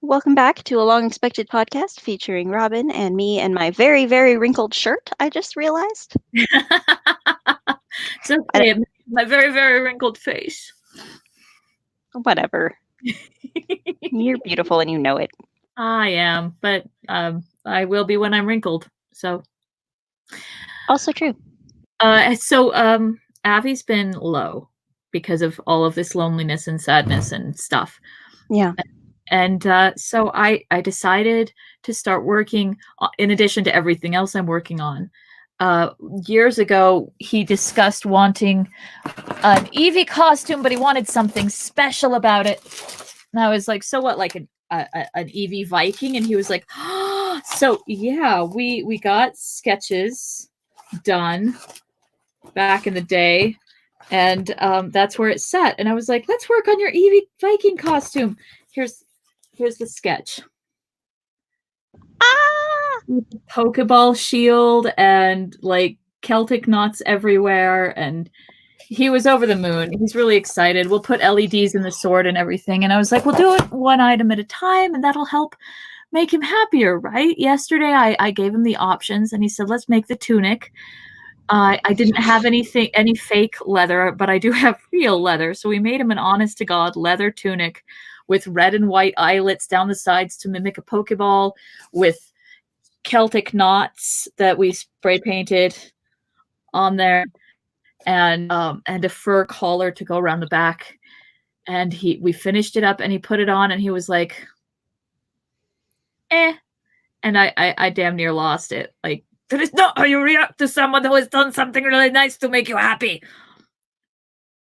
Welcome back to a long expected podcast featuring Robin and me and my very, very wrinkled shirt, I just realized. It's okay. My very, very wrinkled face. Whatever. You're beautiful and you know it. I am, but I will be when I'm wrinkled. So, Also true. Avi's been low because of all of this loneliness and sadness and stuff. Yeah. And so I decided to start working in addition to everything else I'm working on. Years ago, he discussed wanting an Eevee costume, but he wanted something special about it. And I was like, so what, like an Eevee Viking? And he was like, oh, so yeah, we got sketches done back in the day, and that's where it's set. And I was like, let's work on your Eevee Viking costume. Here's the sketch. Pokeball shield and like Celtic knots everywhere, and he was over the moon. He's really excited. We'll put LEDs in the sword and everything. And I was like, we'll do it one item at a time, and that'll help make him happier, right? Yesterday, I gave him the options, and he said, let's make the tunic. I didn't have any fake leather, but I do have real leather. So we made him an honest to God leather tunic with red and white eyelets down the sides to mimic a Pokeball, with Celtic knots that we spray painted on there, and a fur collar to go around the back. And we finished it up, and he put it on, and he was like, eh. And I damn near lost it. Like, that is not how you react to someone who has done something really nice to make you happy.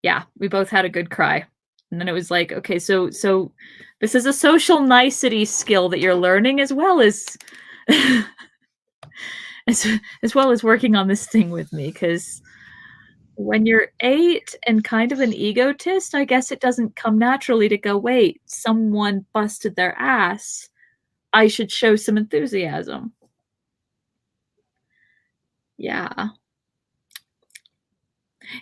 Yeah, we both had a good cry. And then it was like, okay, so this is a social nicety skill that you're learning, as well as as well as working on this thing with me, because when you're 8 and kind of an egotist, I guess it doesn't come naturally to go, wait, someone busted their ass, I should show some enthusiasm. Yeah.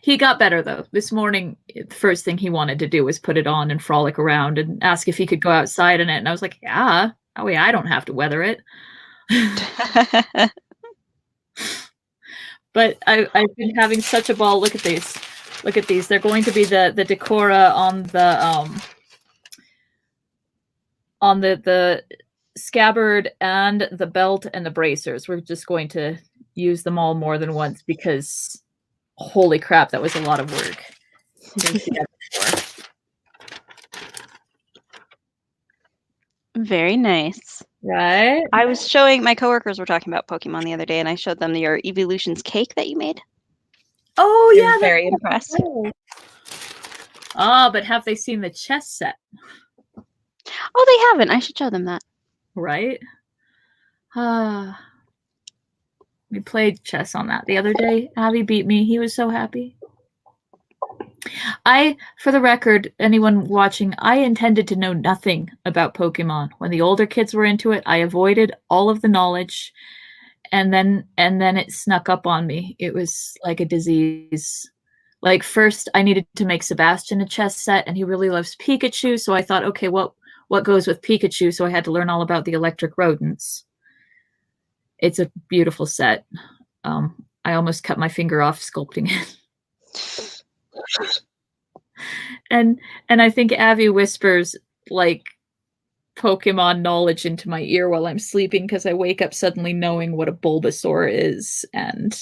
He got better, though. This morning, the first thing he wanted to do was put it on and frolic around and ask if he could go outside in it. And I was like, yeah, that way I don't have to weather it. But I've been having such a ball. Look at these. Look at these. They're going to be the decora on the scabbard and the belt and the bracers. We're just going to use them all more than once, because holy crap, that was a lot of work. Very nice. Right? I was showing, my coworkers were talking about Pokemon the other day, and I showed them your Evolutions cake that you made. Oh, They yeah. were very impressed. Oh, but have they seen the chess set? Oh, they haven't. I should show them that. Right? We played chess on that the other day. Avi beat me. He was so happy. For the record, anyone watching, I intended to know nothing about Pokemon. When the older kids were into it, I avoided all of the knowledge, and then it snuck up on me. It was like a disease. Like, first I needed to make Sebastian a chess set, and he really loves Pikachu, so I thought, okay, what goes with Pikachu? So I had to learn all about the electric rodents. It's a beautiful set. I almost cut my finger off sculpting it. And I think Avi whispers like Pokemon knowledge into my ear while I'm sleeping, because I wake up suddenly knowing what a Bulbasaur is. And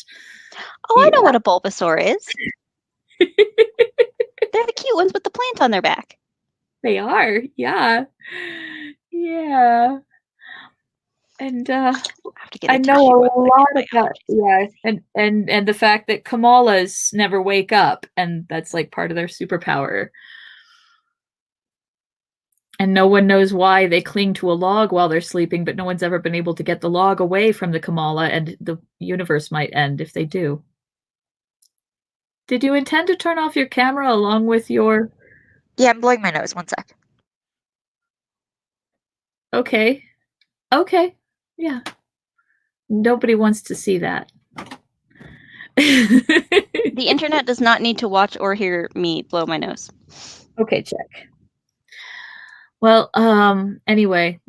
I know what a Bulbasaur is. They're the cute ones with the plant on their back. They are, yeah. And I know a lot about, and the fact that Kamalas never wake up, and that's like part of their superpower. And no one knows why they cling to a log while they're sleeping, but no one's ever been able to get the log away from the Kamala, and the universe might end if they do. Did you intend to turn off your camera along with your... Yeah, I'm blowing my nose. 1 sec. Okay. Yeah. Nobody wants to see that. The internet does not need to watch or hear me blow my nose. Okay, check. Well, anyway,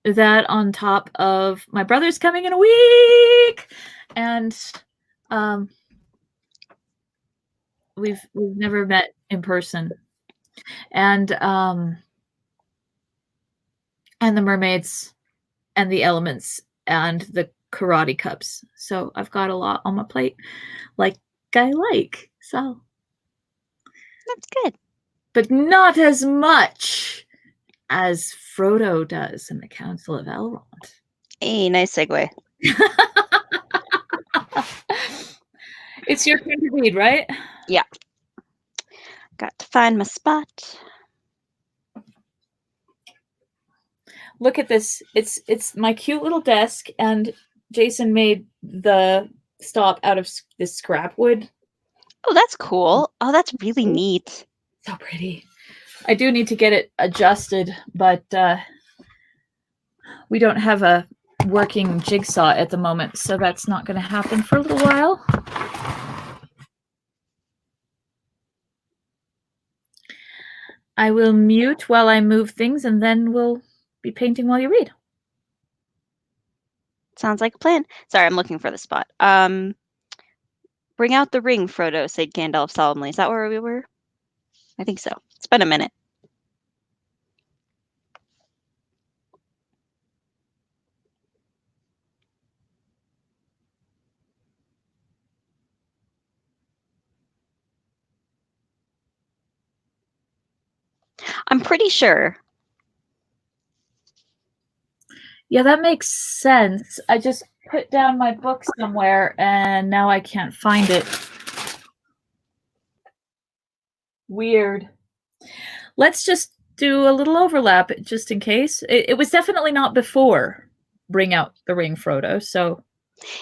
that on top of my brother's coming in a week, and we've never met in person, and the mermaids, and the elements, and the karate cups. So I've got a lot on my plate, like I like. So That's good. but not as much as Frodo does in the Council of Elrond. Hey, nice segue. It's your turn to read, right? Yeah. Got to find my spot. Look at this. It's my cute little desk, and Jason made the stop out of this scrap wood. Oh, that's cool. Oh, that's really neat. So pretty. I do need to get it adjusted, but we don't have a working jigsaw at the moment, so that's not going to happen for a little while. I will mute while I move things, and then we'll be painting while you read. Sounds like a plan. Sorry, I'm looking for the spot. Bring out the ring, Frodo, said Gandalf solemnly. Is that where we were? I think so. It's been a minute. I'm pretty sure. Yeah, that makes sense. I just put down my book somewhere, and now I can't find it. Weird. Let's just do a little overlap, just in case. It was definitely not before Bring Out the Ring, Frodo, so...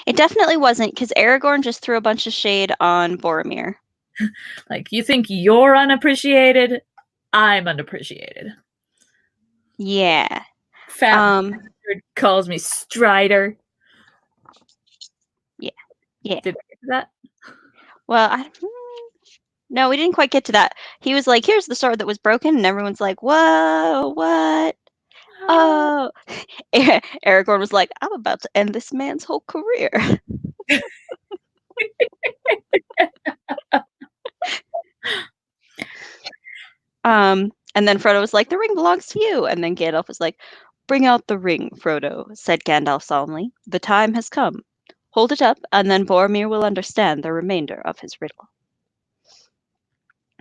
It definitely wasn't, because Aragorn just threw a bunch of shade on Boromir. Like, you think you're unappreciated? I'm unappreciated. Yeah. Fat bastard calls me Strider. Yeah. Did I get that? Well, no, we didn't quite get to that. He was like, here's the sword that was broken, and everyone's like, whoa, what? Oh. Aragorn was like, I'm about to end this man's whole career. And then Frodo was like, the ring belongs to you. And then Gandalf was like, bring out the ring, Frodo, said Gandalf solemnly. The time has come. Hold it up, and then Boromir will understand the remainder of his riddle.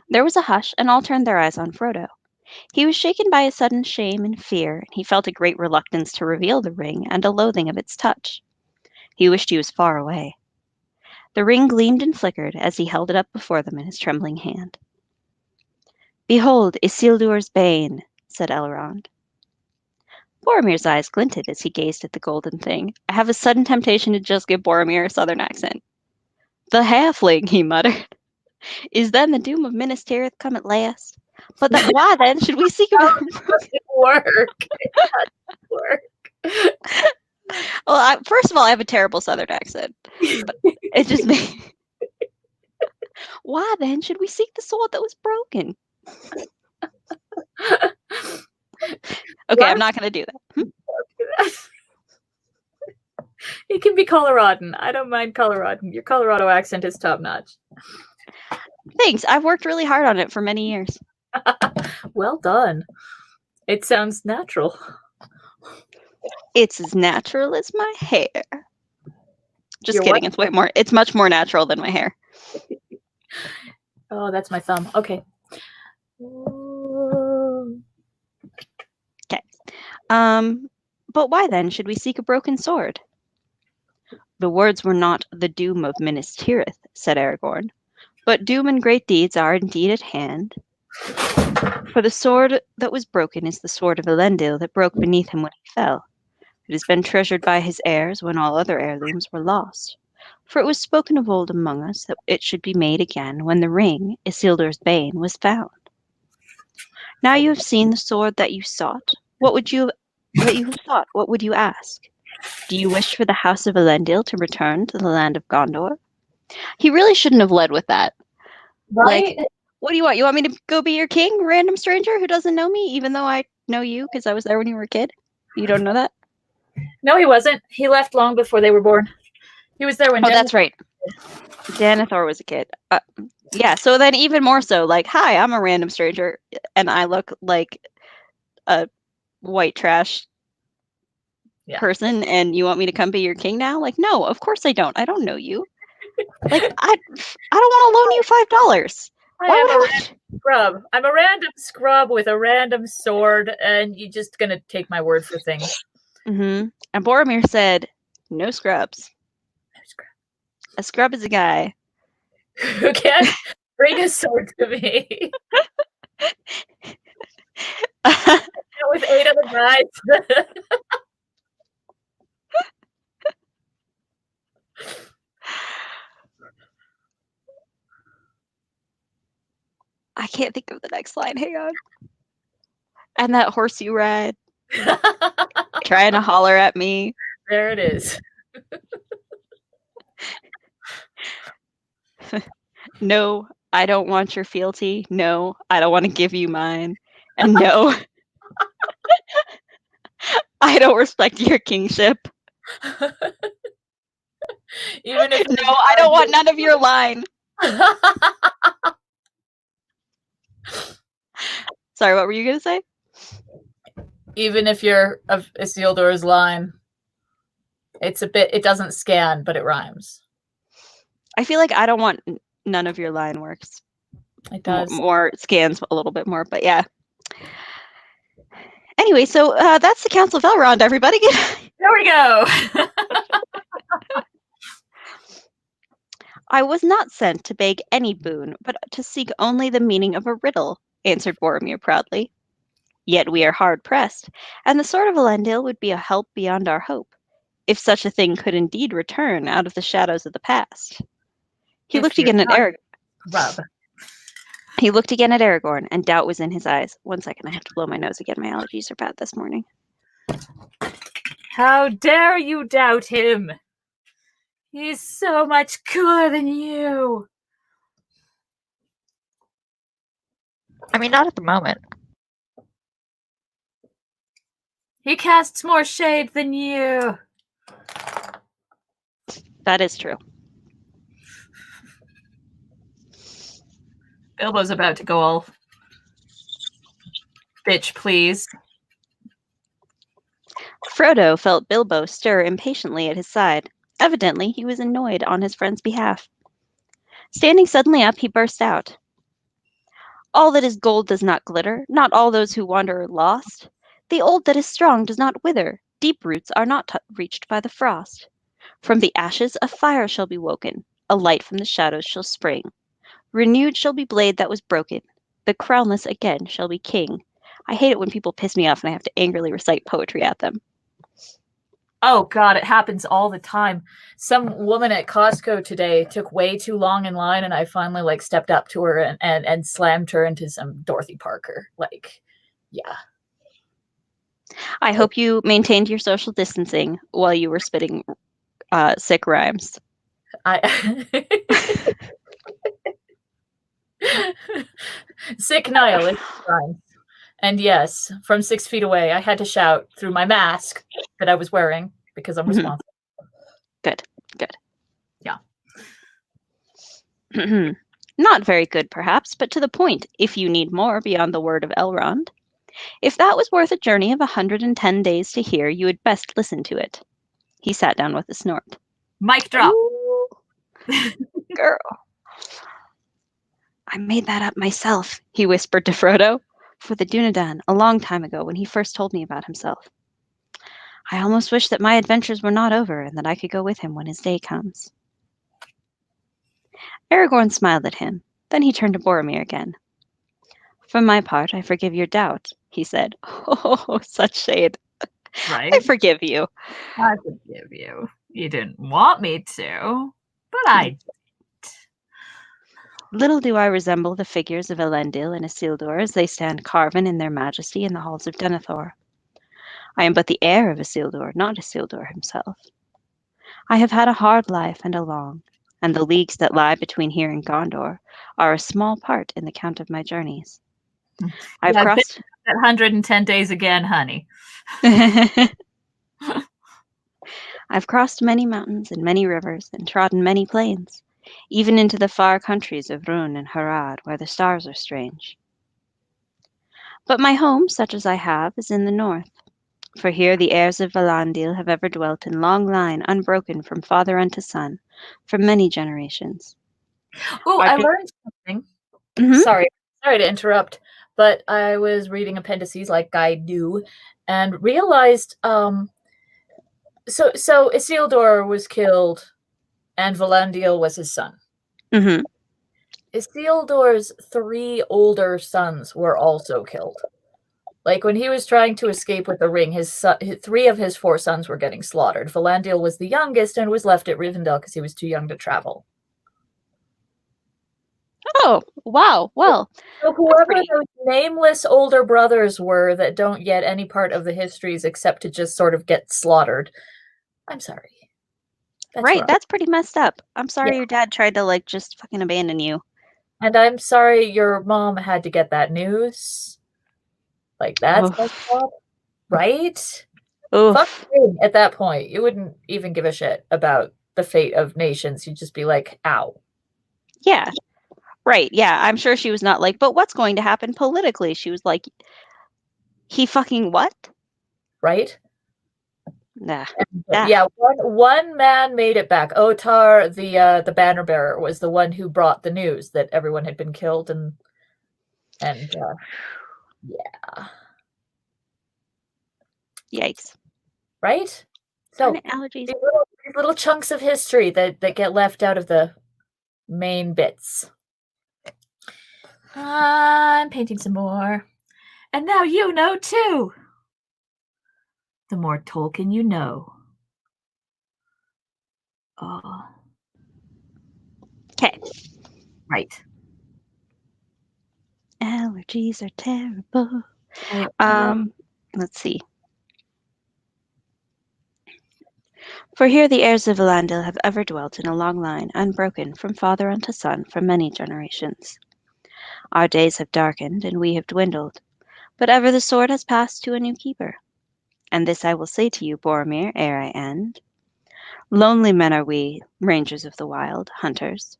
There was a hush, and all turned their eyes on Frodo. He was shaken by a sudden shame and fear, and he felt a great reluctance to reveal the ring and a loathing of its touch. He wished he was far away. The ring gleamed and flickered as he held it up before them in his trembling hand. Behold, Isildur's bane, said Elrond. Boromir's eyes glinted as he gazed at the golden thing. I have a sudden temptation to just give Boromir a southern accent. The halfling, he muttered. Is then the doom of Minas Tirith come at last? But why then should we seek a work? Well, first of all, I have a terrible southern accent. But it just me. Why then should we seek the sword that was broken? Okay, I'm not going to do that. It can be Coloradan. I don't mind Coloradan. Your Colorado accent is top notch. Thanks. I've worked really hard on it for many years. Well done. It sounds natural. It's as natural as my hair. Just Your kidding. what? It's much more natural than my hair. Oh, that's my thumb. Okay. Okay. But why then should we seek a broken sword? The words were not the doom of Minas Tirith, said Aragorn, but doom and great deeds are indeed at hand. For the sword that was broken is the sword of Elendil that broke beneath him when he fell. It has been treasured by his heirs when all other heirlooms were lost. For it was spoken of old among us that it should be made again when the ring, Isildur's bane, was found. Now you have seen the sword that you sought. What would you have sought? What would you ask? Do you wish for the house of Elendil to return to the land of Gondor? He really shouldn't have led with that. Right? Like, What do you want? You want me to go be your king, random stranger who doesn't know me, even though I know you because I was there when you were a kid? You don't know that? No, he wasn't. He left long before they were born. He was there when Oh, that's right. Denethor was a kid. Yeah, so then even more so, like, hi, I'm a random stranger, and I look like a white trash person, and you want me to come be your king now? Like, no, of course I don't. I don't know you. Like, I don't want to loan you $5. I am a random scrub. I'm a random scrub with a random sword, and you're just gonna take my word for things. Mm-hmm. And Boromir said, no scrubs. No scrub. A scrub is a guy who can't bring a sword to me. With 8 other guys. I can't think of the next line. Hang on. And that horse you ride, trying to holler at me. There it is. No, I don't want your fealty. No, I don't want to give you mine. And no, I don't respect your kingship. Even if no, I don't want none of your line. Sorry, what were you going to say? Even if you're of Isildur's line, it doesn't scan, but it rhymes. I feel like I don't want none of your line works. It does. More scans a little bit more, but yeah. Anyway, so that's the Council of Elrond, everybody. There we go. I was not sent to beg any boon, but to seek only the meaning of a riddle, answered Boromir proudly. Yet we are hard pressed, and the sword of Elendil would be a help beyond our hope, if such a thing could indeed return out of the shadows of the past. He looked again at Aragorn. He looked again at Aragorn, and doubt was in his eyes. 1 second, I have to blow my nose again. My allergies are bad this morning. How dare you doubt him? He's so much cooler than you. I mean, not at the moment. He casts more shade than you. That is true. Bilbo's about to go all bitch, please. Frodo felt Bilbo stir impatiently at his side. Evidently, he was annoyed on his friend's behalf. Standing suddenly up, he burst out. All that is gold does not glitter, not all those who wander are lost. The old that is strong does not wither, deep roots are not reached by the frost. From the ashes a fire shall be woken, a light from the shadows shall spring. Renewed shall be blade that was broken, the crownless again shall be king. I hate it when people piss me off and I have to angrily recite poetry at them. Oh God, it happens all the time. Some woman at Costco today took way too long in line, and I finally stepped up to her and slammed her into some Dorothy Parker. Yeah. I hope you maintained your social distancing while you were spitting sick rhymes. Sick nihilistic rhymes. And yes, from 6 feet away, I had to shout through my mask that I was wearing because I'm responsible. Good. Yeah. Not very good, perhaps, but to the point, if you need more beyond the word of Elrond. If that was worth a journey of 110 days to hear, you had best listen to it. He sat down with a snort. Mic drop. Girl. I made that up myself, he whispered to Frodo, for the Dunedain a long time ago when he first told me about himself. I almost wish that my adventures were not over and that I could go with him when his day comes. Aragorn smiled at him. Then he turned to Boromir again. For my part, I forgive your doubt, he said. Oh, such shade. Right? I forgive you. I forgive you. You didn't want me to, but I did. Little do I resemble the figures of Elendil and Isildur as they stand carven in their majesty in the halls of Denethor. I am but the heir of Isildur, not Isildur himself. I have had a hard life and a long. and the leagues that lie between here and Gondor are a small part in the count of my journeys. I've Yeah, I've been crossed. at 110 days again, honey. I've crossed many mountains and many rivers and trodden many plains, even into the far countries of Rhun and Harad, where the stars are strange. But my home, such as I have, is in the north, for here the heirs of Valandil have ever dwelt in long line unbroken from father unto son, for many generations. Oh, Our I da- learned something. Mhm. Sorry to interrupt, but I was reading appendices like I do, and realized so Isildur was killed, and Valandiel was his son. Mhm. Isildur's 3 older sons were also killed. Like when he was trying to escape with the ring, his 3 of his 4 sons were getting slaughtered. Valandiel was the youngest and was left at Rivendell because he was too young to travel. Oh, wow. Well, So that's whoever pretty. those nameless older brothers were that don't get any part of the histories except to just sort of get slaughtered, I'm sorry. That's Right, wrong. that's pretty messed up. I'm sorry Yeah. your dad tried to like just fucking abandon you. And I'm sorry your mom had to get that news. Like that's messed Oof. up, right? Fuck Oof. you at that point. You wouldn't even give a shit about the fate of nations. You'd just be like, ow. Yeah. Right. Yeah, I'm sure she was not like, but what's going to happen politically? She was like, he fucking what? Right? Nah. But Ah. yeah, one man made it back. Otar, the banner bearer, was the one who brought the news that everyone had been killed, and yeah, Yikes. right. Darn So it, allergies. these little chunks of history that get left out of the main bits. I'm painting some more, and now you know too. The more Tolkien you know. Oh, Okay. right. Allergies are terrible. Okay. Let's see. For here the heirs of Elandil have ever dwelt in a long line, unbroken from father unto son for many generations. Our days have darkened, and we have dwindled, but ever the sword has passed to a new keeper. And this I will say to you, Boromir, ere I end. Lonely men are we, rangers of the wild, hunters,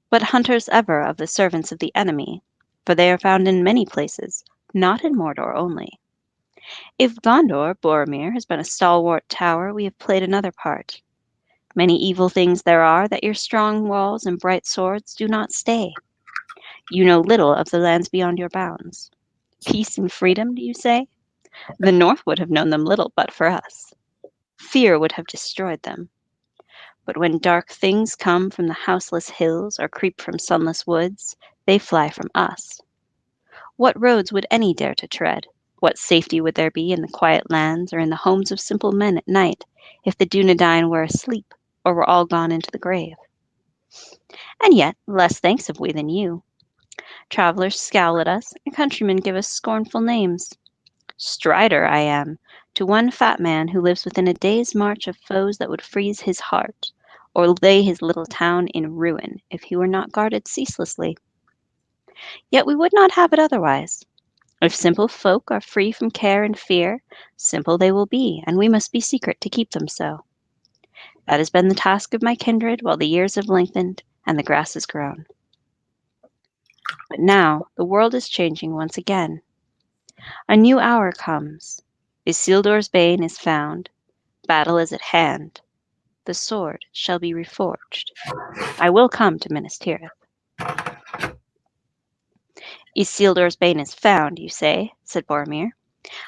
but hunters ever of the servants of the enemy, for they are found in many places, not in Mordor only. If Gondor, Boromir, has been a stalwart tower, we have played another part. Many evil things there are that your strong walls and bright swords do not stay. You know little of the lands beyond your bounds. Peace and freedom, do you say? The North would have known them little but for us. Fear would have destroyed them. But when dark things come from the houseless hills or creep from sunless woods, they fly from us. What roads would any dare to tread? What safety would there be in the quiet lands or in the homes of simple men at night if the Dunedain were asleep or were all gone into the grave? And yet, less thanks have we than you. Travellers scowl at us, and countrymen give us scornful names. Strider I am, to one fat man who lives within a day's march of foes that would freeze his heart, or lay his little town in ruin if he were not guarded ceaselessly. Yet we would not have it otherwise. If simple folk are free from care and fear, simple they will be, and we must be secret to keep them so. That has been the task of my kindred while the years have lengthened and the grass has grown. But now the world is changing once again. A new hour comes. Isildur's bane is found. Battle is at hand. The sword shall be reforged. I will come to Minas Tirith. Isildur's bane is found, you say, said Boromir.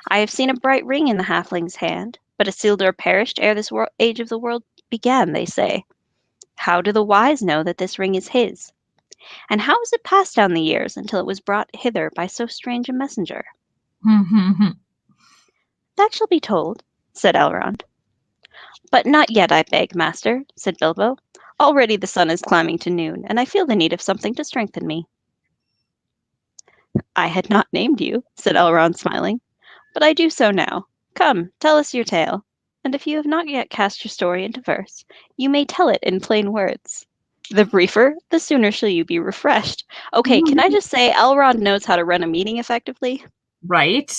I have seen a bright ring in the halfling's hand, but Isildur perished ere this age of the world began, they say. How do the wise know that this ring is his? And how has it passed down the years until it was brought hither by so strange a messenger? That shall be told, said Elrond. But not yet, I beg, master, said Bilbo. Already the sun is climbing to noon, and I feel the need of something to strengthen me. I had not named you, said Elrond, smiling, but I do so now. Come, tell us your tale, and if you have not yet cast your story into verse, you may tell it in plain words. The briefer, the sooner shall you be refreshed. Okay, can I just say Elrond knows how to run a meeting effectively? Right.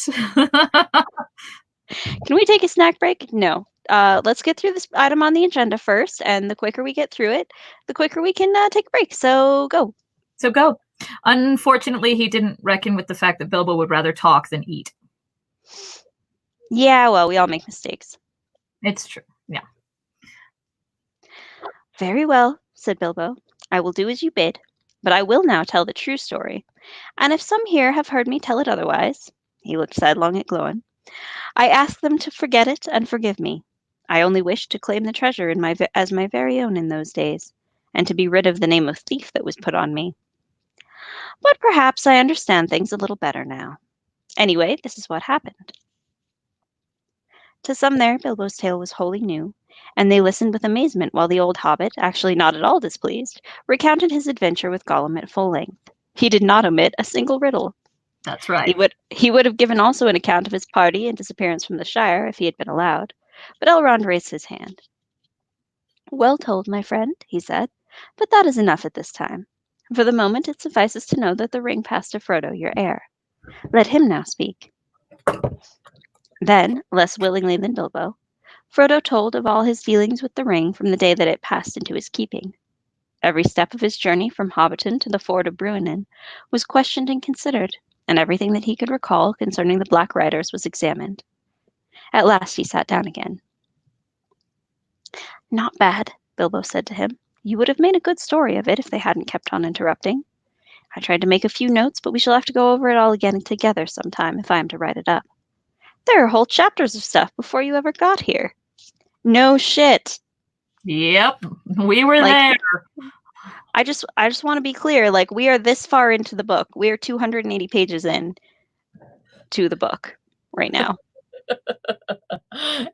Can we take a snack break? No. Let's get through this item on the agenda first, and the quicker we get through it, the quicker we can take a break. So go. So go. Unfortunately, he didn't reckon with the fact that Bilbo would rather talk than eat. Yeah, well, we all make mistakes. It's true. Yeah. Very well, said Bilbo. I will do as you bid, but I will now tell the true story. And if some here have heard me tell it otherwise, he looked sidelong at Glóin, I ask them to forget it and forgive me. I only wished to claim the treasure as my very own in those days, and to be rid of the name of thief that was put on me. But perhaps I understand things a little better now. Anyway, this is what happened. To some there, Bilbo's tale was wholly new, and they listened with amazement while the old hobbit, actually not at all displeased, recounted his adventure with Gollum at full length. He did not omit a single riddle. That's right. He would have given also an account of his party and disappearance from the Shire if he had been allowed, but Elrond raised his hand. Well told, my friend, he said, but that is enough at this time. For the moment it suffices to know that the ring passed to Frodo, your heir. Let him now speak. Then, less willingly than Bilbo, Frodo told of all his dealings with the ring from the day that it passed into his keeping. Every step of his journey from Hobbiton to the ford of Bruinen was questioned and considered, and everything that he could recall concerning the Black Riders was examined. At last he sat down again. Not bad, Bilbo said to him. You would have made a good story of it if they hadn't kept on interrupting. I tried to make a few notes, but we shall have to go over it all again together sometime if I am to write it up. There are whole chapters of stuff before you ever got here. No shit. Yep, we were Like, there. I just want to be clear. Like, we are this far into the book. We are 280 pages in to the book right now.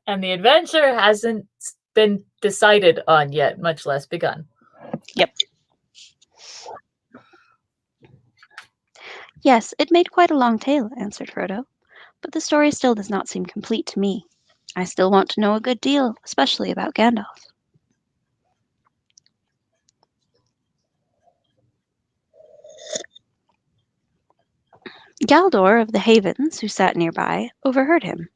And the adventure hasn't been decided on yet, much less begun. Yep. Yes, it made quite a long tale, answered Frodo, but the story still does not seem complete to me. I still want to know a good deal, especially about Gandalf. Galdor of the Havens, who sat nearby, overheard him.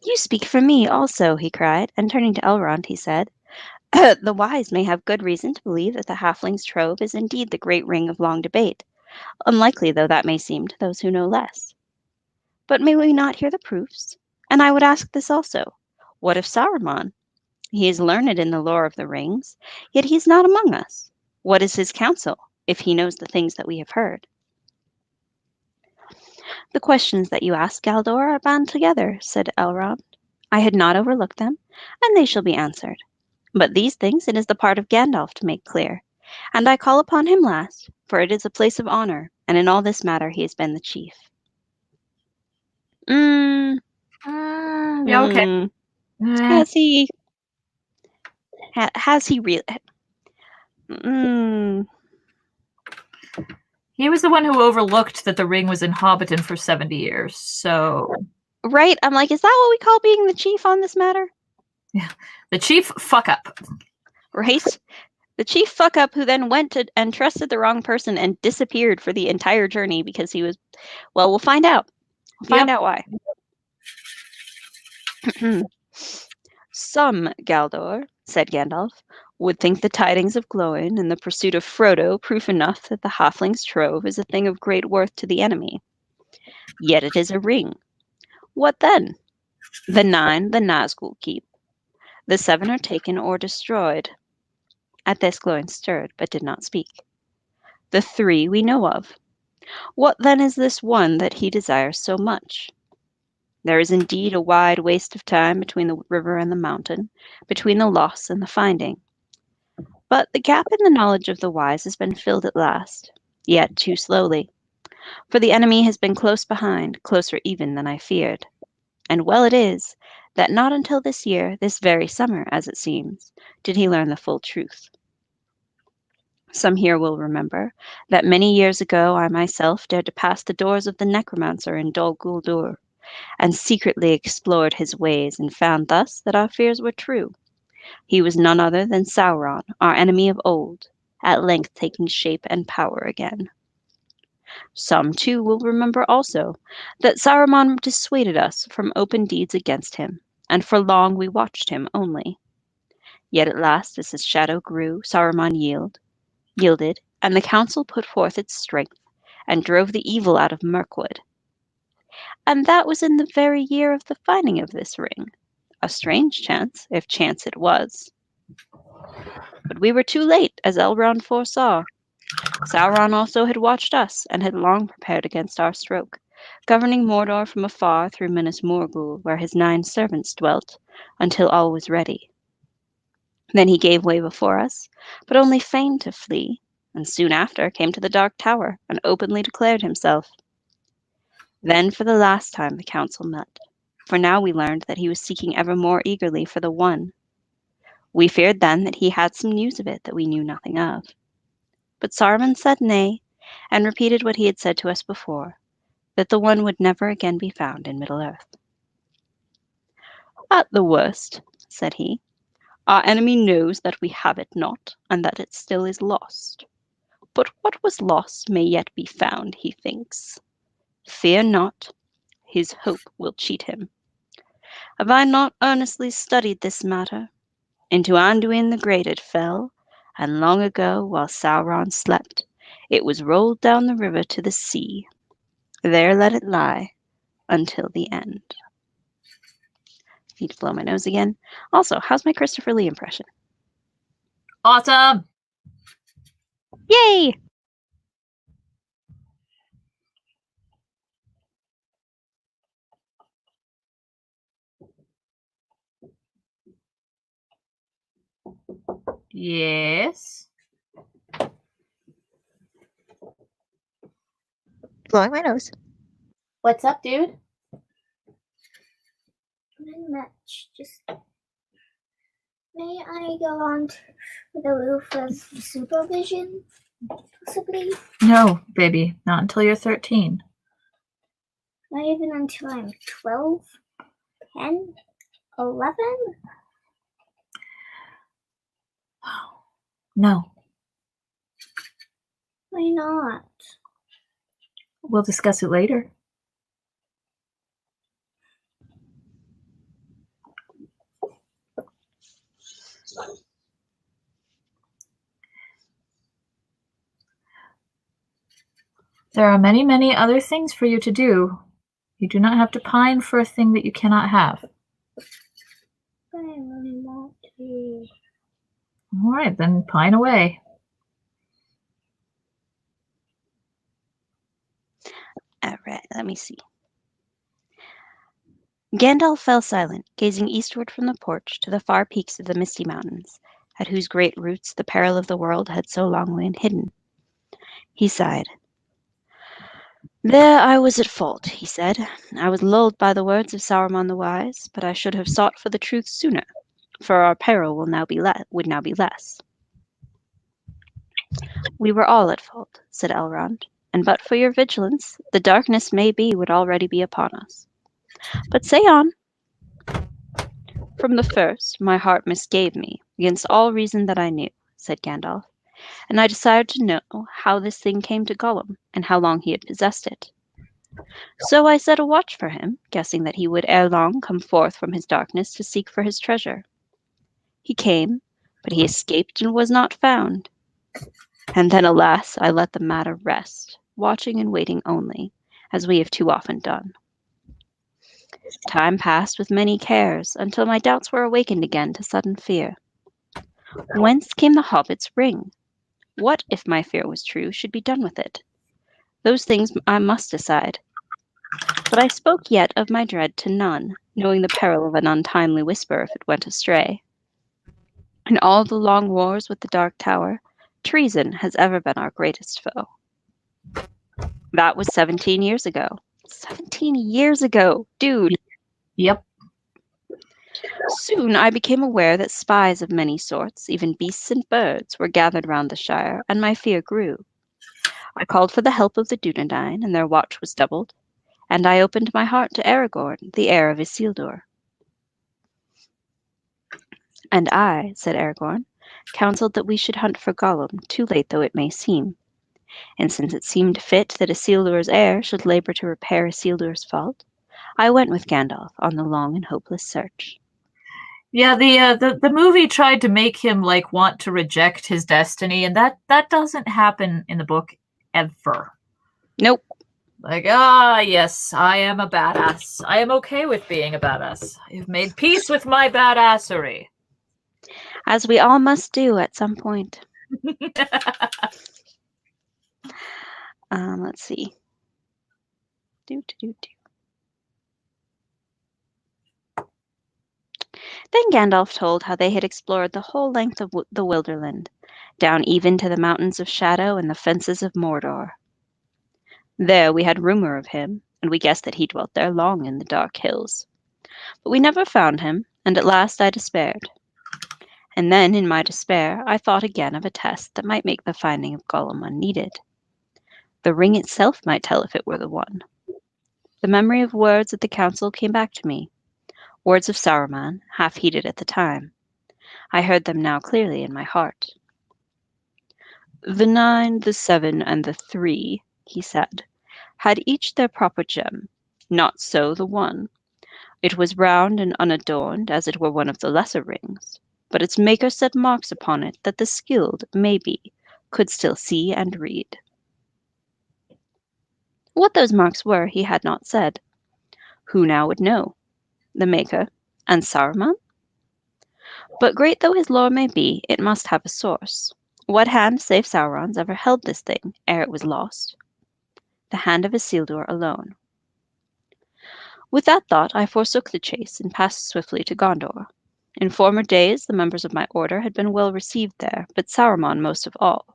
You speak for me also, he cried, and turning to Elrond, he said, The wise may have good reason to believe that the halfling's trove is indeed the great ring of long debate, unlikely though that may seem to those who know less. But may we not hear the proofs? And I would ask this also. What of Saruman? He is learned in the lore of the rings, yet he is not among us. What is his counsel, if he knows the things that we have heard? The questions that you ask, Galdor, are bound together, said Elrond. I had not overlooked them, and they shall be answered. But these things it is the part of Gandalf to make clear, and I call upon him last, for it is a place of honor, and in all this matter he has been the chief. Yeah, okay. Has he? Has he really? He was the one who overlooked that the ring was in Hobbiton for 70 years, so... Right? I'm like, is that what we call being the chief on this matter? Yeah. The chief fuck-up. Right? The chief fuck-up who then went and trusted the wrong person and disappeared for the entire journey because he was... Well, we'll find out. We'll find out why. Some, Galdor, said Gandalf, would think the tidings of Glóin and the pursuit of Frodo proof enough that the halfling's trove is a thing of great worth to the enemy. Yet it is a ring. What then? The 9 the Nazgul keep. The 7 are taken or destroyed. At this Glóin stirred, but did not speak. The 3 we know of. What then is this one that he desires so much? There is indeed a wide waste of time between the river and the mountain, between the loss and the finding. But the gap in the knowledge of the wise has been filled at last, yet too slowly. For the enemy has been close behind, closer even than I feared. And well it is that not until this year, this very summer, as it seems, did he learn the full truth. Some here will remember that many years ago I myself dared to pass the doors of the necromancer in Dol Guldur, and secretly explored his ways, and found thus that our fears were true. He was none other than Sauron, our enemy of old, at length taking shape and power again. Some, too, will remember also that Saruman dissuaded us from open deeds against him, and for long we watched him only. Yet at last, as his shadow grew, Saruman yielded, and the council put forth its strength, and drove the evil out of Mirkwood. And that was in the very year of the finding of this ring. A strange chance, if chance it was. But we were too late, as Elrond foresaw. Sauron also had watched us, and had long prepared against our stroke, governing Mordor from afar through Minas Morgul, where his 9 servants dwelt, until all was ready. Then he gave way before us, but only feigned to flee, and soon after came to the Dark Tower, and openly declared himself. Then for the last time the council met, for now we learned that he was seeking ever more eagerly for the One. We feared then that he had some news of it that we knew nothing of. But Saruman said nay, and repeated what he had said to us before, that the One would never again be found in Middle-earth. At the worst, said he, our enemy knows that we have it not, and that it still is lost. But what was lost may yet be found, he thinks. Fear not, his hope will cheat him. Have I not earnestly studied this matter? Into Anduin the Great it fell, and long ago, while Sauron slept, it was rolled down the river to the sea. There let it lie until the end. Need to blow my nose again. Also, how's my Christopher Lee impression? Awesome! Yay! Yes. Blowing my nose. What's up, dude? Not much. Just may I go on to the roof with supervision, possibly? No, baby, not until you're 13. Not even until I'm 12, 10, 11? No, Why not? we'll discuss it later. There are many, many other things for you to do. You do not have to pine for a thing that you cannot have. But I really want to. All right, then pine away. All right, let me see. Gandalf fell silent, gazing eastward from the porch to the far peaks of the Misty Mountains, at whose great roots the peril of the world had so long lain hidden. He sighed. There I was at fault, he said. I was lulled by the words of Saruman the Wise, but I should have sought for the truth sooner, for our peril would now be less. We were all at fault, said Elrond, and but for your vigilance, the darkness maybe would already be upon us. But say on. From the first, my heart misgave me, against all reason that I knew, said Gandalf, and I desired to know how this thing came to Gollum, and how long he had possessed it. So I set a watch for him, guessing that he would ere long come forth from his darkness to seek for his treasure. He came, but he escaped and was not found. And then, alas, I let the matter rest, watching and waiting only, as we have too often done. Time passed with many cares, until my doubts were awakened again to sudden fear. Whence came the hobbit's ring? What, if my fear was true, should be done with it? Those things I must decide. But I spoke yet of my dread to none, knowing the peril of an untimely whisper if it went astray. In all the long wars with the Dark Tower, treason has ever been our greatest foe. That was 17 years ago. 17 years ago, dude! Yep. Soon I became aware that spies of many sorts, even beasts and birds, were gathered round the Shire, and my fear grew. I called for the help of the Dunedain, and their watch was doubled, and I opened my heart to Aragorn, the heir of Isildur. And I, said Aragorn, counselled that we should hunt for Gollum, too late though it may seem. And since it seemed fit that Isildur's heir should labour to repair Isildur's fault, I went with Gandalf on the long and hopeless search. Yeah, the movie tried to make him like want to reject his destiny, and that doesn't happen in the book ever. Nope. Like, yes, I am a badass. I am okay with being a badass. I've made peace with my badassery. As we all must do at some point. Let's see. Then Gandalf told how they had explored the whole length of the Wilderland, down even to the mountains of Shadow and the fences of Mordor. There we had rumor of him, and we guessed that he dwelt there long in the dark hills. But we never found him, and at last I despaired. And then, in my despair, I thought again of a test that might make the finding of Gollum unneeded. The ring itself might tell if it were the one. The memory of words at the council came back to me, words of Saruman, half-heeded at the time. I heard them now clearly in my heart. The 9, the 7, and the 3, he said, had each their proper gem. Not so the one. It was round and unadorned, as it were one of the lesser rings, but its maker set marks upon it that the skilled, maybe, could still see and read. What those marks were he had not said. Who now would know? The maker, and Saruman? But great though his lore may be, it must have a source. What hand save Sauron's ever held this thing, ere it was lost? The hand of Isildur alone. With that thought I forsook the chase and passed swiftly to Gondor. In former days the members of my order had been well received there, but Saruman most of all.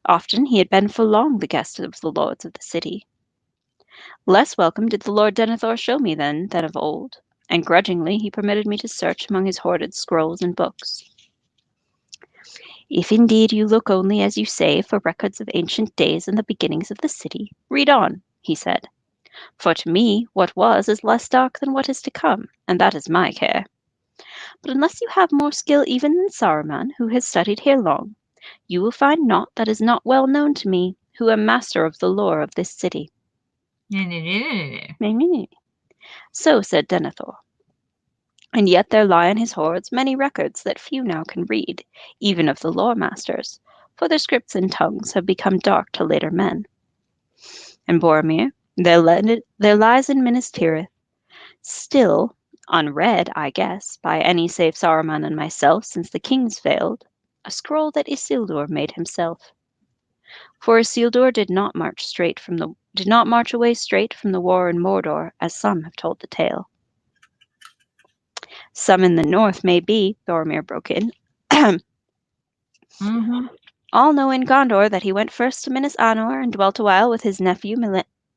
Often he had been for long the guest of the lords of the city. Less welcome did the Lord Denethor show me then than of old, and grudgingly he permitted me to search among his hoarded scrolls and books. If indeed you look only, as you say, for records of ancient days and the beginnings of the city, read on, he said. For to me, what was is less dark than what is to come, and that is my care. But unless you have more skill even than Saruman, who has studied here long, you will find naught that is not well known to me, who am master of the lore of this city. So said Denethor. And yet there lie in his hoards many records that few now can read, even of the lore masters, for their scripts and tongues have become dark to later men. And Boromir, there lies in Minas Tirith, still unread, I guess, by any save Saruman and myself since the kings failed, a scroll that Isildur made himself. For Isildur did not march away straight from the war in Mordor, as some have told the tale. Some in the north may be, Boromir broke in. All know in Gondor that he went first to Minas Anor and dwelt a while with his nephew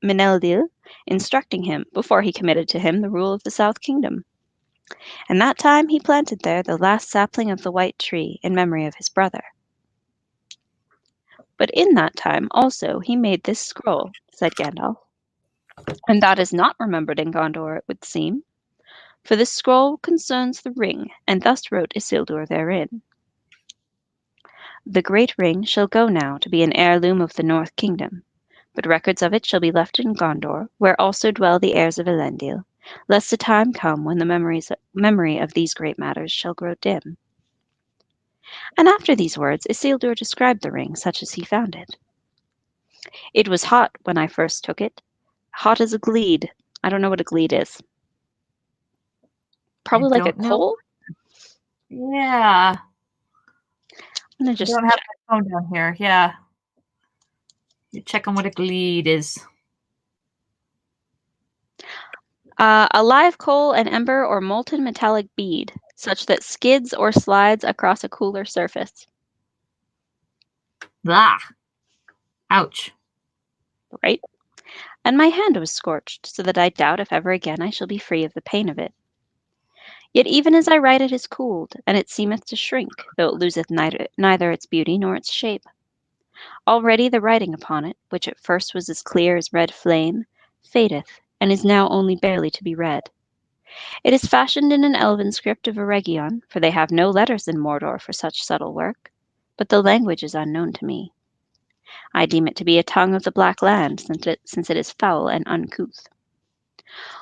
Meneldir, instructing him, before he committed to him the rule of the South Kingdom. And that time he planted there the last sapling of the White Tree in memory of his brother. But in that time also he made this scroll, said Gandalf. And that is not remembered in Gondor, it would seem. For this scroll concerns the ring, and thus wrote Isildur therein. The great ring shall go now to be an heirloom of the North Kingdom, but records of it shall be left in Gondor, where also dwell the heirs of Elendil, lest a time come when the memory of these great matters shall grow dim. And after these words Isildur described the ring such as he found it. It was hot when I first took it, hot as a gleed. I don't know what a gleed is. Probably like a coal? Yeah. I'm gonna just I don't have my phone down here. Yeah. You check on what a gleed is. A live coal, an ember, or molten metallic bead, such that skids or slides across a cooler surface. Blah. Ouch. Right? And my hand was scorched, so that I doubt if ever again I shall be free of the pain of it. Yet even as I write it is cooled, and it seemeth to shrink, though it loseth neither its beauty nor its shape. Already the writing upon it, which at first was as clear as red flame, fadeth, and is now only barely to be read. It is fashioned in an elven script of Eregion, for they have no letters in Mordor for such subtle work, but the language is unknown to me. I deem it to be a tongue of the Black Land, since it is foul and uncouth.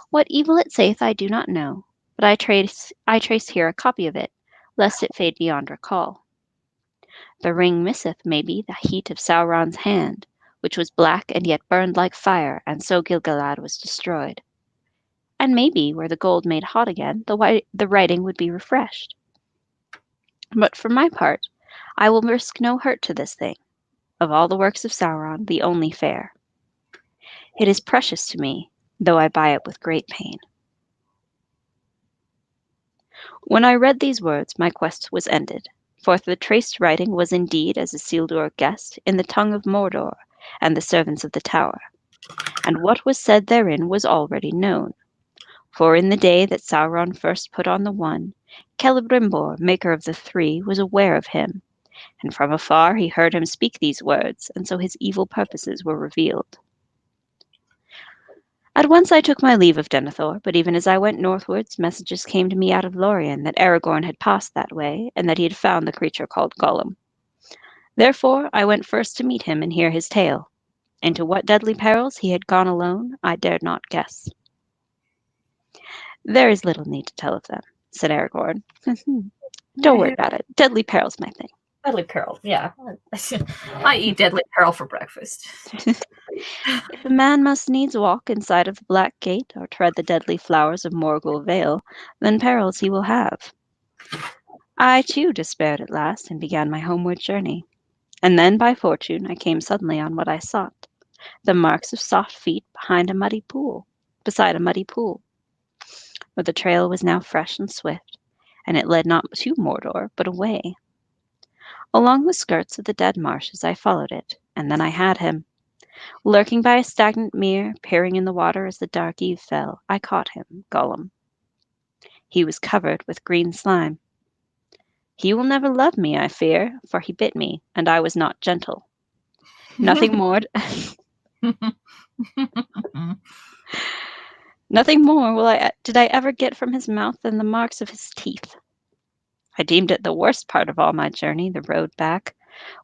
What evil it saith I do not know, but I trace here a copy of it, lest it fade beyond recall. The ring misseth, maybe, the heat of Sauron's hand, which was black and yet burned like fire, and so Gil-galad was destroyed. And maybe, were the gold made hot again, the writing would be refreshed. But for my part, I will risk no hurt to this thing, of all the works of Sauron, the only fair. It is precious to me, though I buy it with great pain. When I read these words, my quest was ended, for the traced writing was indeed, as Isildur guessed, in the tongue of Mordor and the servants of the tower, and what was said therein was already known. For in the day that Sauron first put on the one, Celebrimbor, maker of the three, was aware of him, and from afar he heard him speak these words, and so his evil purposes were revealed. At once I took my leave of Denethor, but even as I went northwards, messages came to me out of Lorien that Aragorn had passed that way, and that he had found the creature called Gollum. Therefore I went first to meet him and hear his tale. Into what deadly perils he had gone alone, I dared not guess. There is little need to tell of them, said Aragorn. Don't worry about it. Deadly peril's my thing. Deadly peril, yeah. I eat deadly peril for breakfast. If a man must needs walk inside of the Black Gate or tread the deadly flowers of Morgul Vale, then perils he will have. I, too, despaired at last and began my homeward journey. And then, by fortune, I came suddenly on what I sought, the marks of soft feet beside a muddy pool. But the trail was now fresh and swift, and it led not to Mordor, but away. Along the skirts of the dead marshes I followed it, and then I had him. Lurking by a stagnant mere, peering in the water as the dark eve fell, I caught him, Gollum. He was covered with green slime. He will never love me, I fear, for he bit me, and I was not gentle. Nothing more did I ever get from his mouth than the marks of his teeth. I deemed it the worst part of all my journey, the road back,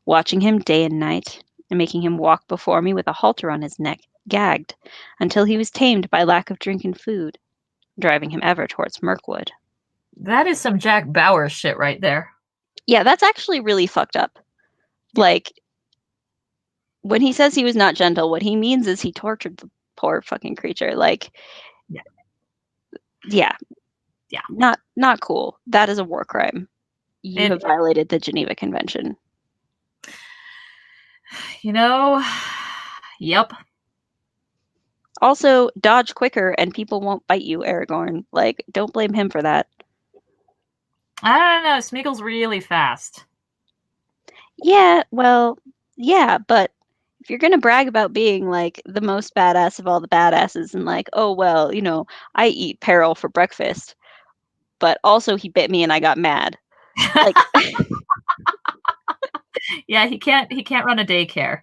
watching him day and night, and making him walk before me with a halter on his neck, gagged, until he was tamed by lack of drink and food, driving him ever towards Mirkwood. That is some Jack Bauer shit right there. Yeah, that's actually really fucked up. Like, when he says he was not gentle, what he means is he tortured the poor fucking creature. Like, yeah. Not cool. That is a war crime. You have violated the Geneva Convention. Yep. Also, dodge quicker and people won't bite you, Aragorn. Like, don't blame him for that. I don't know. Smeagol's really fast. Yeah, well, yeah, but if you're gonna brag about being, like, the most badass of all the badasses and, like, oh, well, I eat peril for breakfast, but also he bit me and I got mad. Like, yeah, he can't run a daycare.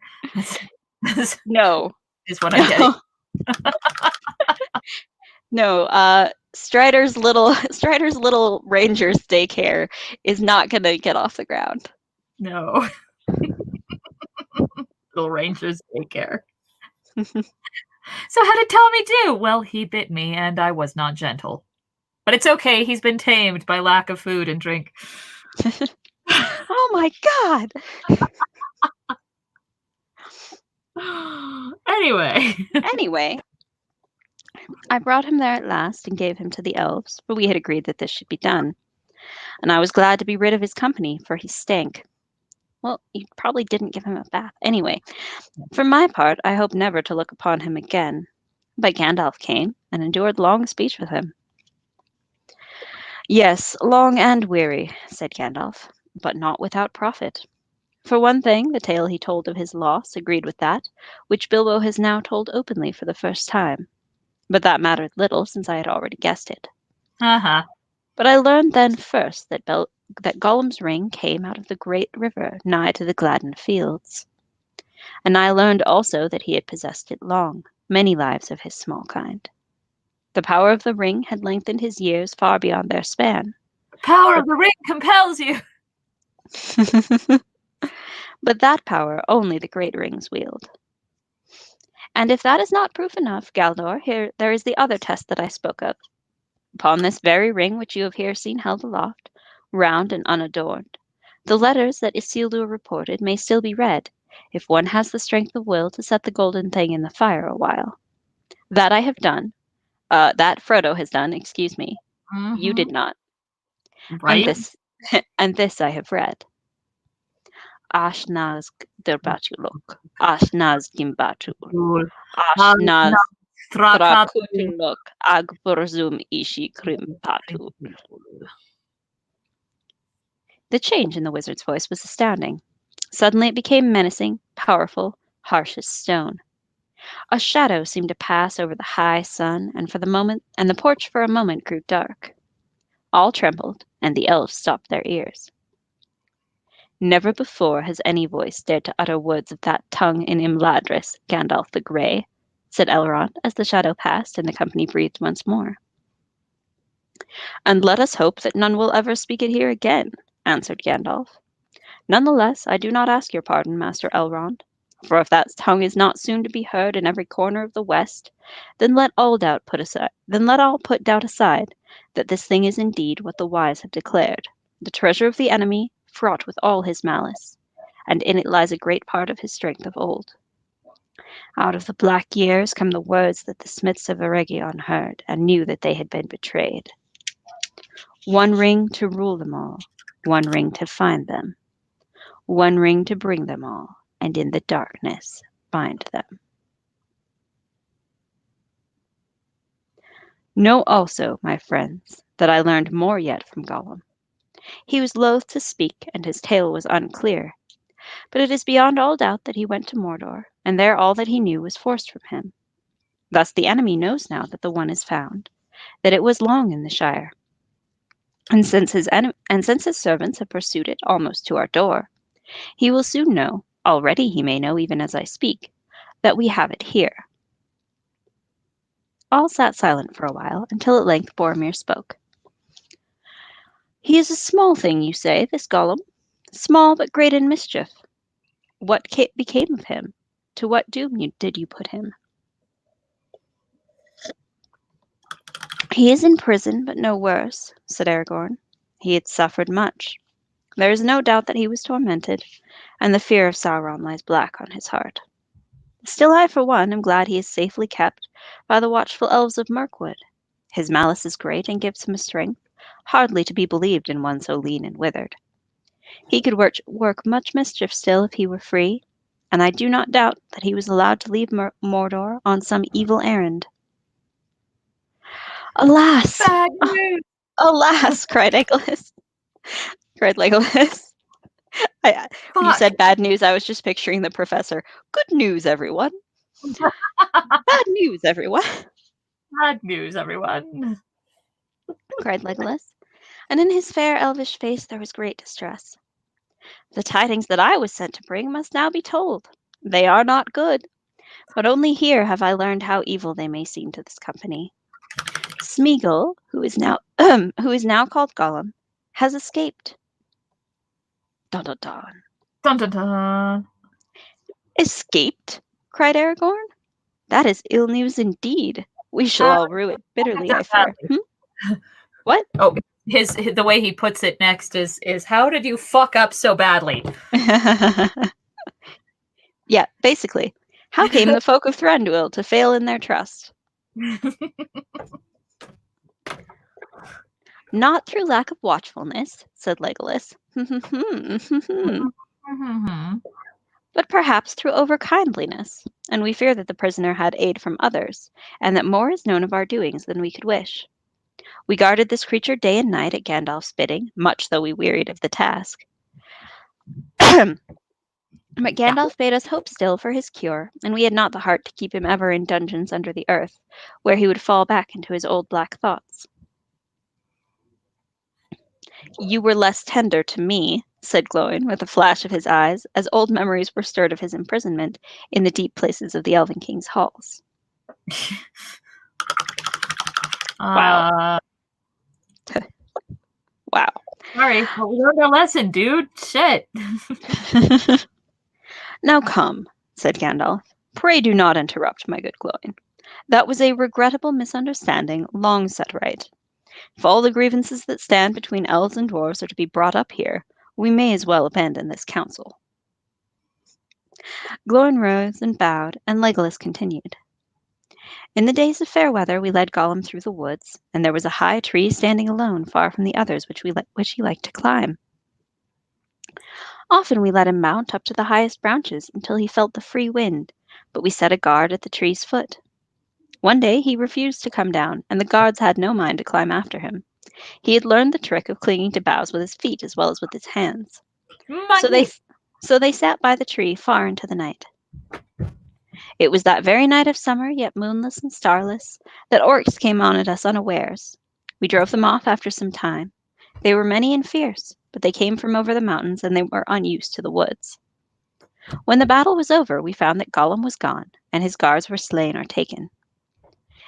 No. Is what I'm getting. No, Strider's little Ranger's daycare is not gonna get off the ground. No. Little Ranger's daycare. So how did Tommy do? Well, he bit me and I was not gentle. But it's okay, he's been tamed by lack of food and drink. Oh my god! Anyway, I brought him there at last and gave him to the elves, for we had agreed that this should be done. And I was glad to be rid of his company, for he stank. Well, you probably didn't give him a bath. Anyway, for my part, I hope never to look upon him again. But Gandalf came and endured long speech with him. Yes, long and weary, said Gandalf, but not without profit. For one thing, the tale he told of his loss agreed with that, which Bilbo has now told openly for the first time. But that mattered little, since I had already guessed it. Uh-huh. But I learned then first that Gollum's ring came out of the great river nigh to the Gladden fields. And I learned also that he had possessed it long, many lives of his small kind. The power of the ring had lengthened his years far beyond their span. Power of the ring compels you. But that power only the great rings wield. And if that is not proof enough, Galdor, here there is the other test that I spoke of. Upon this very ring which you have here seen held aloft, round and unadorned, the letters that Isildur reported may still be read, if one has the strength of will to set the golden thing in the fire a while. That I have done. That Frodo has done, excuse me. You did not. Right? And this I have read. Ashnaz derbatulok, Ashnaz gimbatul, Ashnaz trakutulok, agburzum ishi krimpatul. The change in the wizard's voice was astounding. Suddenly it became menacing, powerful, harsh as stone. A shadow seemed to pass over the high sun, and the porch for a moment grew dark. All trembled, and the elves stopped their ears. Never before has any voice dared to utter words of that tongue in Imladris, Gandalf the Grey, said Elrond as the shadow passed and the company breathed once more. And let us hope that none will ever speak it here again, answered Gandalf. None the less, I do not ask your pardon, Master Elrond, for if that tongue is not soon to be heard in every corner of the West, then let all put doubt aside, that this thing is indeed what the wise have declared, the treasure of the enemy, fraught with all his malice, and in it lies a great part of his strength of old. Out of the black years come the words that the smiths of Eregion heard, and knew that they had been betrayed. One ring to rule them all, one ring to find them, one ring to bring them all, and in the darkness bind them. Know also, my friends, that I learned more yet from Gollum. He was loath to speak, and his tale was unclear, but it is beyond all doubt that he went to Mordor, and there all that he knew was forced from him. Thus the enemy knows now that the one is found, that it was long in the Shire. And since his servants have pursued it almost to our door, he will soon know, already he may know even as I speak, that we have it here. All sat silent for a while, until at length Boromir spoke. He is a small thing, you say, this Gollum, small but great in mischief. What became of him? To what doom did you put him? He is in prison, but no worse, said Aragorn. He had suffered much. There is no doubt that he was tormented, and the fear of Sauron lies black on his heart. Still I, for one, am glad he is safely kept by the watchful elves of Mirkwood. His malice is great, and gives him a strength hardly to be believed in one so lean and withered. He could work much mischief still if he were free, and I do not doubt that he was allowed to leave Mordor on some evil errand. Alas! Bad news. Alas! cried Legolas. You said bad news. I was just picturing the professor. Good news, everyone. Bad news, everyone. Bad news, everyone. Cried Legolas, and in his fair elvish face there was great distress. The tidings that I was sent to bring must now be told. They are not good, but only here have I learned how evil they may seem to this company. Smeagol, who is now called Gollum, has escaped. Dun dun dun. Dun dun dun. Escaped? Cried Aragorn. That is ill news indeed. We shall all rue it bitterly, I fear. What? Oh, the way he puts it next is how did you fuck up so badly? Yeah, basically. How came the folk of Thranduil to fail in their trust? Not through lack of watchfulness, said Legolas, but perhaps through overkindliness, and we fear that the prisoner had aid from others, and that more is known of our doings than we could wish. We guarded this creature day and night at Gandalf's bidding, much though we wearied of the task. But Gandalf bade us hope still for his cure, and we had not the heart to keep him ever in dungeons under the earth, where he would fall back into his old black thoughts. You were less tender to me, said Glóin, with a flash of his eyes, as old memories were stirred of his imprisonment in the deep places of the Elven King's halls. Wow. Wow. Sorry, but we learned our lesson, dude. Shit. Now come, said Gandalf. Pray do not interrupt, my good Gloin. That was a regrettable misunderstanding, long set right. If all the grievances that stand between elves and dwarves are to be brought up here, we may as well abandon this council. Gloin rose and bowed, and Legolas continued. In the days of fair weather we led Gollum through the woods, and there was a high tree standing alone far from the others which he liked to climb. Often we let him mount up to the highest branches until he felt the free wind, but we set a guard at the tree's foot. One day he refused to come down, and the guards had no mind to climb after him. He had learned the trick of clinging to boughs with his feet as well as with his hands. So they sat by the tree far into the night. It was that very night of summer, yet moonless and starless, that orcs came on at us unawares. We drove them off after some time. They were many and fierce, but they came from over the mountains, and they were unused to the woods. When the battle was over, we found that Gollum was gone, and his guards were slain or taken.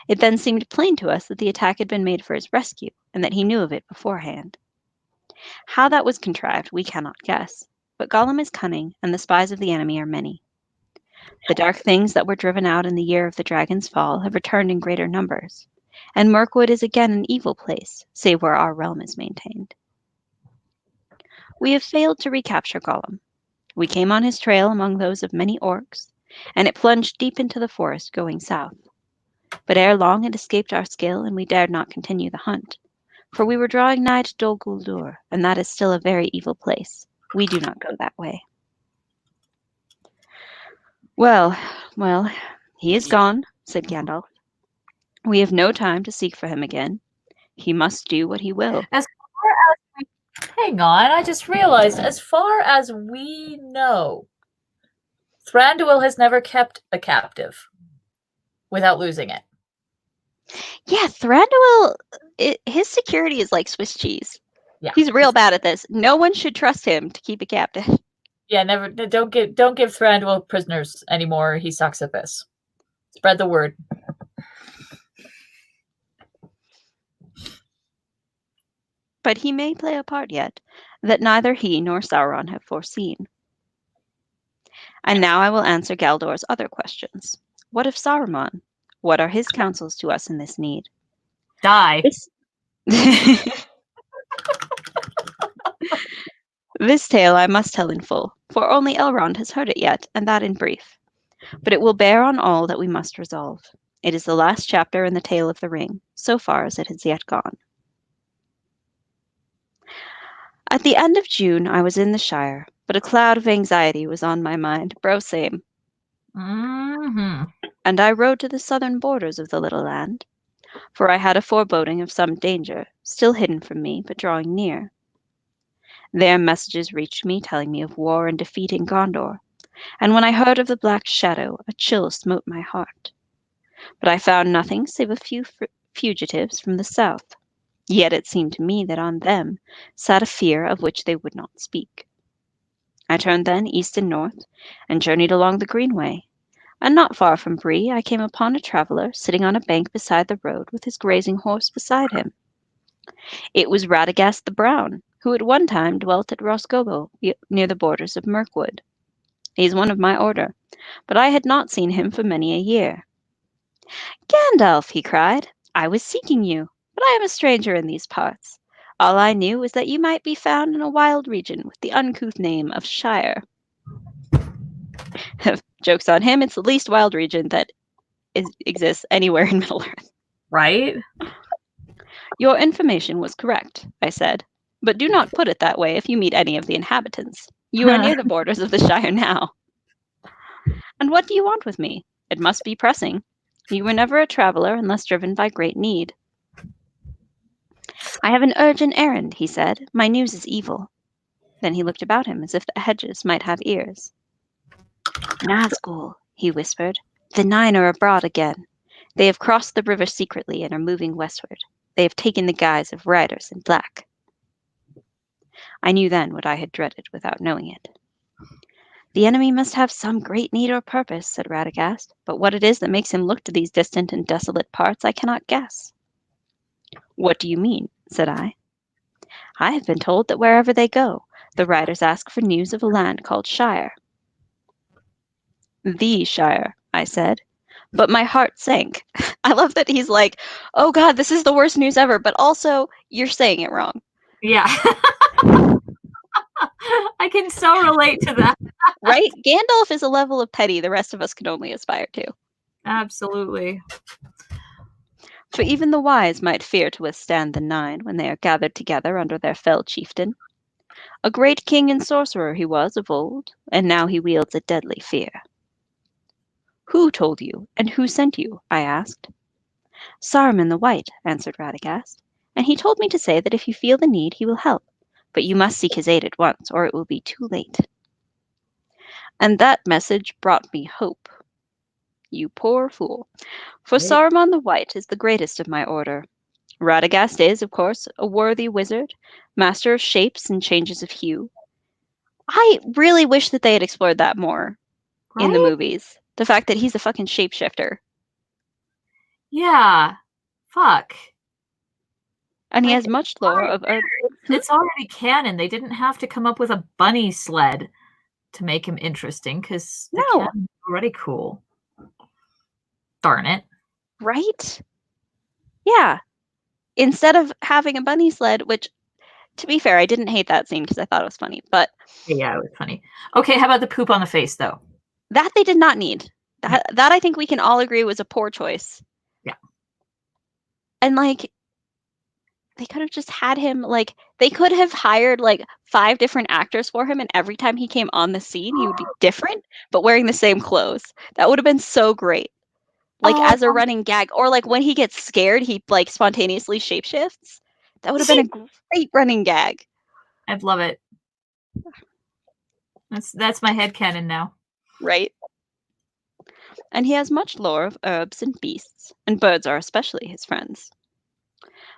It then seemed plain to us that the attack had been made for his rescue, and that he knew of it beforehand. How that was contrived, we cannot guess, but Gollum is cunning, and the spies of the enemy are many. The dark things that were driven out in the year of the dragon's fall have returned in greater numbers, and Mirkwood is again an evil place, save where our realm is maintained. We have failed to recapture Gollum. We came on his trail among those of many orcs, and it plunged deep into the forest, going south. But ere long it escaped our skill, and we dared not continue the hunt, for we were drawing nigh to Dol Guldur, and that is still a very evil place. We do not go that way. Well, he is gone, said Gandalf. We have no time to seek for him again. He must do what he will. Hang on, I just realized, as far as we know, Thranduil has never kept a captive without losing it. Yeah, Thranduil, his security is like Swiss cheese. Yeah. He's real bad at this. No one should trust him to keep a captive. Yeah, never. Don't give Thranduil prisoners anymore. He sucks at this. Spread the word. But he may play a part yet that neither he nor Sauron have foreseen. And now I will answer Galdor's other questions. What of Saruman? What are his counsels to us in this need? Die. This tale I must tell in full, for only Elrond has heard it yet, and that in brief. But it will bear on all that we must resolve. It is the last chapter in the Tale of the Ring, so far as it has yet gone. At the end of June, I was in the Shire, but a cloud of anxiety was on my mind, bro same. Mm-hmm. And I rode to the southern borders of the little land, for I had a foreboding of some danger, still hidden from me, but drawing near. There messages reached me telling me of war and defeat in Gondor, and when I heard of the Black Shadow, a chill smote my heart. But I found nothing save a few fugitives from the south. Yet it seemed to me that on them sat a fear of which they would not speak. I turned then east and north, and journeyed along the Greenway, and not far from Bree I came upon a traveller sitting on a bank beside the road with his grazing horse beside him. It was Radagast the Brown, who at one time dwelt at Roscobo, near the borders of Mirkwood. He is one of my order, but I had not seen him for many a year. Gandalf, he cried, I was seeking you, but I am a stranger in these parts. All I knew was that you might be found in a wild region with the uncouth name of Shire. Joke's on him, it's the least wild region that exists anywhere in Middle-earth. Right? Your information was correct, I said, but do not put it that way if you meet any of the inhabitants. You are near the borders of the Shire now. And what do you want with me? It must be pressing. You were never a traveler unless driven by great need. I have an urgent errand, he said. My news is evil. Then he looked about him as if the hedges might have ears. Nazgul, he whispered. The Nine are abroad again. They have crossed the river secretly and are moving westward. They have taken the guise of riders in black. I knew then what I had dreaded without knowing it. The enemy must have some great need or purpose, said Radagast, but what it is that makes him look to these distant and desolate parts I cannot guess. What do you mean? Said I. I have been told that wherever they go, the riders ask for news of a land called Shire. The Shire, I said. But my heart sank. I love that he's like, oh God, this is the worst news ever, but also, you're saying it wrong. Yeah. I can so relate to that. Right? Gandalf is a level of petty the rest of us can only aspire to. Absolutely. For even the wise might fear to withstand the nine when they are gathered together under their fell chieftain. A great king and sorcerer he was of old, and now he wields a deadly fear. Who told you, and who sent you? I asked. Saruman the White, answered Radagast, and he told me to say that if you feel the need, he will help, but you must seek his aid at once, or it will be too late. And that message brought me hope. You poor fool. For Saruman the White is the greatest of my order. Radagast is, of course, a worthy wizard, master of shapes and changes of hue. I really wish that they had explored that more in the Right? movies. The fact that he's a fucking shapeshifter. Yeah. Fuck. And he Like, has much lore of herb. It's already canon. They didn't have to come up with a bunny sled to make him interesting because the No. canon's already cool. Darn it. Right? Yeah. Instead of having a bunny sled, which, to be fair, I didn't hate that scene because I thought it was funny, but Yeah, it was funny. Okay, how about the poop on the face, though? that they did not need. That I think we can all agree was a poor choice. Yeah. And, like, they could have just had him, like, they could have hired, like, 5 different actors for him, and every time he came on the scene, he would be different, but wearing the same clothes. That would have been so great. Like, as a running gag. Or, like, when he gets scared, he, like, spontaneously shapeshifts. That would have been a great running gag. I'd love it. That's my headcanon now. Right? And he has much lore of herbs and beasts, and birds are especially his friends.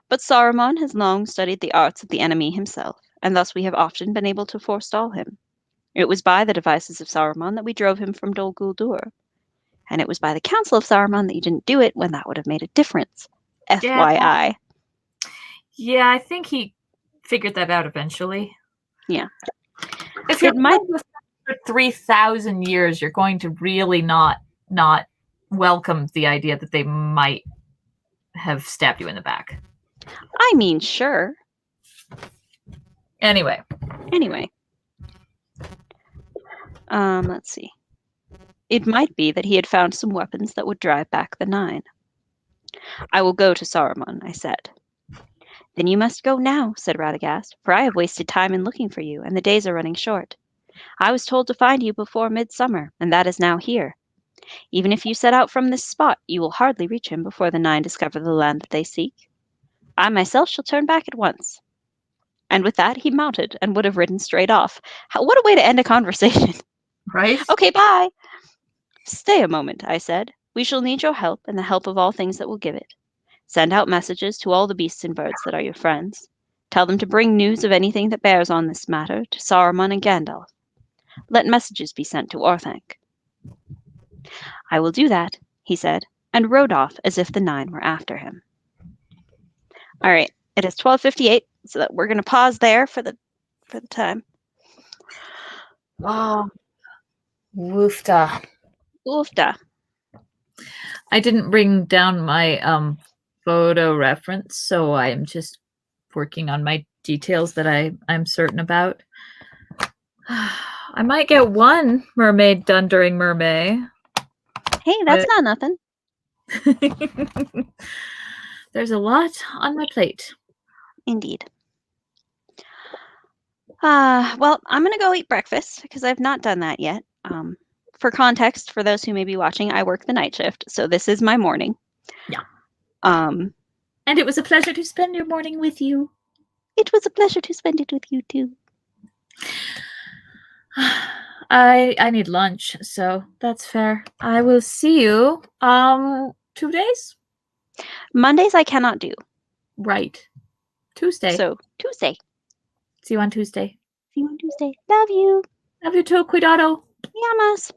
But Saruman has long studied the arts of the enemy himself, and thus we have often been able to forestall him. It was by the devices of Saruman that we drove him from Dol Guldur, and it was by the counsel of Saruman that you didn't do it when that would have made a difference. FYI. Yeah, I think he figured that out eventually. Yeah. If you're for 3,000 years, you're going to really not welcome the idea that they might have stabbed you in the back. I mean, sure. Anyway. Let's see. It might be that he had found some weapons that would drive back the nine. I will go to Saruman, I said. Then you must go now, said Radagast, for I have wasted time in looking for you, and the days are running short. I was told to find you before midsummer, and that is now here. Even if you set out from this spot, you will hardly reach him before the nine discover the land that they seek. I myself shall turn back at once. And with that, he mounted and would have ridden straight off. What a way to end a conversation. Right? Okay, bye. Stay a moment, I said. We shall need your help and the help of all things that will give it. Send out messages to all the beasts and birds that are your friends. Tell them to bring news of anything that bears on this matter to Saruman and Gandalf. Let messages be sent to Orthanc. I will do that, he said, and rode off as if the nine were after him. All right, it is 12:58, so that we're going to pause there for the time. Oh, woofda. Oofda. I didn't bring down my photo reference, so I am just working on my details that I'm certain about. I might get one mermaid done during Mermay. Hey, that's not nothing. There's a lot on my plate. Indeed. Well, I'm going to go eat breakfast because I've not done that yet. For context, for those who may be watching, I work the night shift, so this is my morning. Yeah. And it was a pleasure to spend your morning with you. It was a pleasure to spend it with you too. I need lunch, so that's fair. I will see you 2 days? Mondays I cannot do. Right. Tuesday. So Tuesday. See you on Tuesday. See you on Tuesday. Love you. Love you too, cuidado. Yamas.